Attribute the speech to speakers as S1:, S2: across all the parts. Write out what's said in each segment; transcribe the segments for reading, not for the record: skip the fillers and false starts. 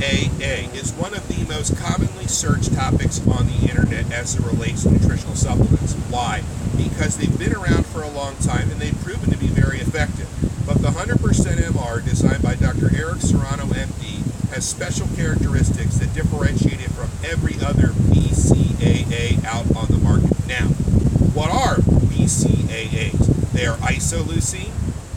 S1: BCAA is one of the most commonly searched topics on the internet as it relates to nutritional supplements. Why? Because they've been around for a long time and they've proven to be very effective. But the 100% MR, designed by Dr. Serrano MD, has special characteristics that differentiate it from every other BCAA out on the market. Now, what are BCAAs? They are isoleucine,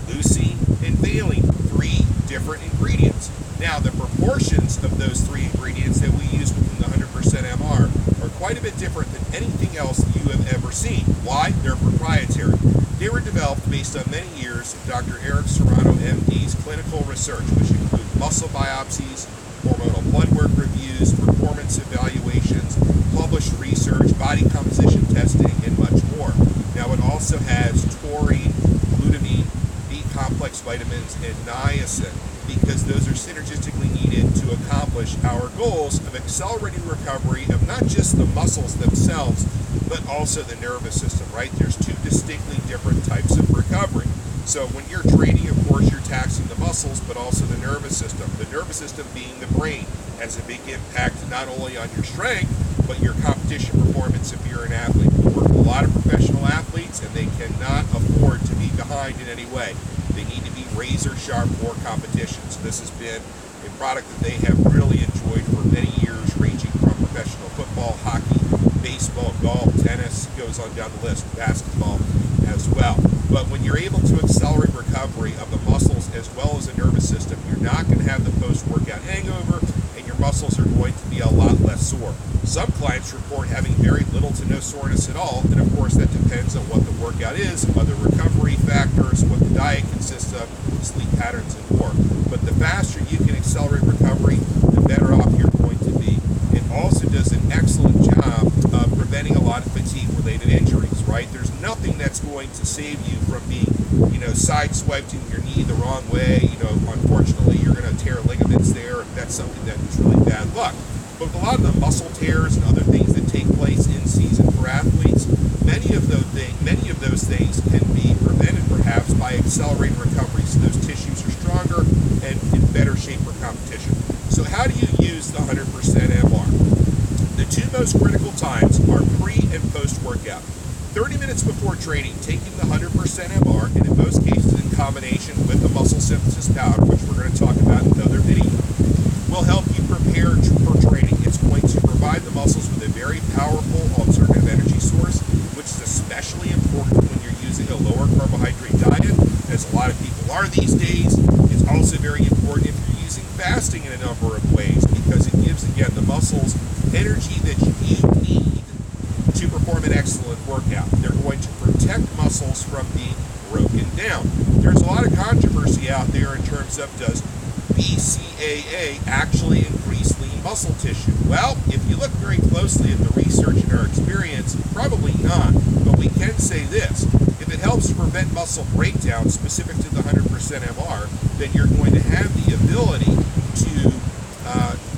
S1: leucine, and valine, 3 different ingredients. Now, the proportions of those 3 ingredients that we use within the 100% MR are quite a bit different than anything else that you have ever seen. Why? They're proprietary. They were developed based on many years of Dr. Serrano MD's clinical research, which include muscle biopsies, hormonal blood work reviews, performance evaluations, published research, body composition testing, and much more. Now, it also has taurine, glutamine, B-complex vitamins, and niacin, because those are synergistically needed to accomplish our goals of accelerating recovery of not just the muscles themselves, but also the nervous system, right? There's 2 distinctly different types of recovery. So when you're training, of course, you're taxing the muscles, but also the nervous system. The nervous system being the brain has a big impact not only on your strength, but your competition performance if you're an athlete. We work with a lot of professional athletes, and they cannot afford to be behind in any way. They need to be razor sharp for competition. So this has been a product that they have really enjoyed for many years, ranging from professional football, hockey, baseball, golf, tennis, goes on down the list, basketball as well. But when you're able to accelerate recovery of the muscles as well as the nervous system, you're not going to have the post-workout hangover, and your muscles are going to be a lot less sore. Some clients report having very little to no soreness at all, and of course that depends on what the workout is, other recovery factors, what the diet consists of, sleep patterns, and more. But the faster you can accelerate recovery, the better off you're going to be. It also does an excellent job of preventing a lot of fatigue-related injuries, right? There's nothing that's going to save you from being, sideswiped in your knee the wrong way. Unfortunately, you're going to tear ligaments there, and that's something that is really bad luck. But with a lot of the muscle tears and other things that take place in season for athletes, many of those things can be prevented perhaps by accelerating recovery, so those tissues are stronger and in better shape for competition. So how do you use the 100% MR? The 2 most critical times are pre and post workout. 30 minutes before training, taking the 100% MR, and in most cases in combination with the muscle synthesis powder, which we're going to talk about in another video, will help you prepare for training. It's going to provide the muscles with a very powerful alternative energy source, which is especially important when you're using a lower carbohydrate diet, as a lot of people are these days. It's also very important if you're using fasting in a number of ways, because it gives, again, the muscles energy that you need to perform an excellent workout. They're going to protect muscles from being broken down. There's a lot of controversy out there in terms of, does BCAA actually increase lean muscle tissue? Well, if you look very closely at the research and our experience, probably not. But we can say this: if it helps to prevent muscle breakdown specific to the 100% MR, then you're going to have the ability to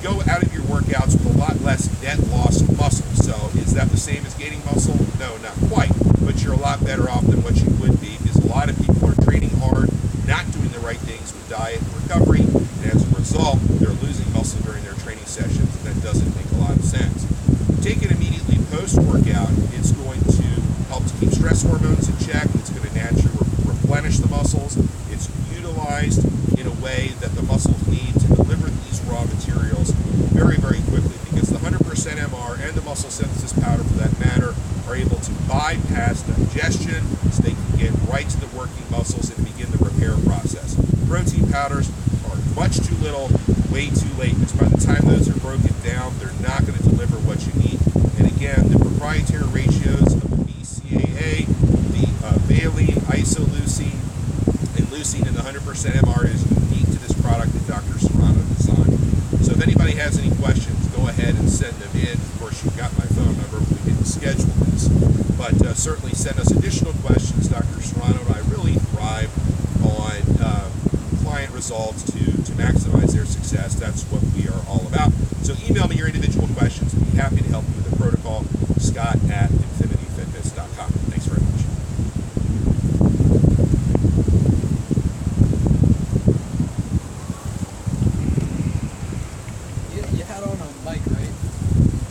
S1: go out of your workouts with a lot less net loss of muscle. So is that the same as gaining muscle? No, not quite. But you're a lot better off than what you would be, because a lot of people are training hard, not doing the right things with diet and recovery, and as a result, they're losing muscle during their training sessions, and that doesn't make a lot of sense. Take it immediately post-workout. It's going to help to keep stress hormones in check. It's going to naturally replenish the muscles. It's utilized in a way that the muscles need to deliver these raw materials very, very quickly, because the 100% MR and the muscle synthesis powder, for that matter, are able to bypass digestion, so they can get right to the working muscles and begin the repair process. Protein powders are much too little, way too late, because by the time those are broken down, they're not going to deliver what you need. And again, the proprietary ratios of the BCAA, the valine, isoleucine, and leucine in the 100% MR is unique to this product that Dr. Serrano designed. So if anybody has any questions, go ahead and send them in. Of course, you've got my phone number. We didn't schedule this, but certainly send us additional questions. Dr. Serrano and I really thrive on client results to maximize their success. That's what we are all about. So email me your individual questions. I'd be happy to help you with the protocol. Scott@infinityfitness.com. Thanks very much.
S2: phone on mic, right?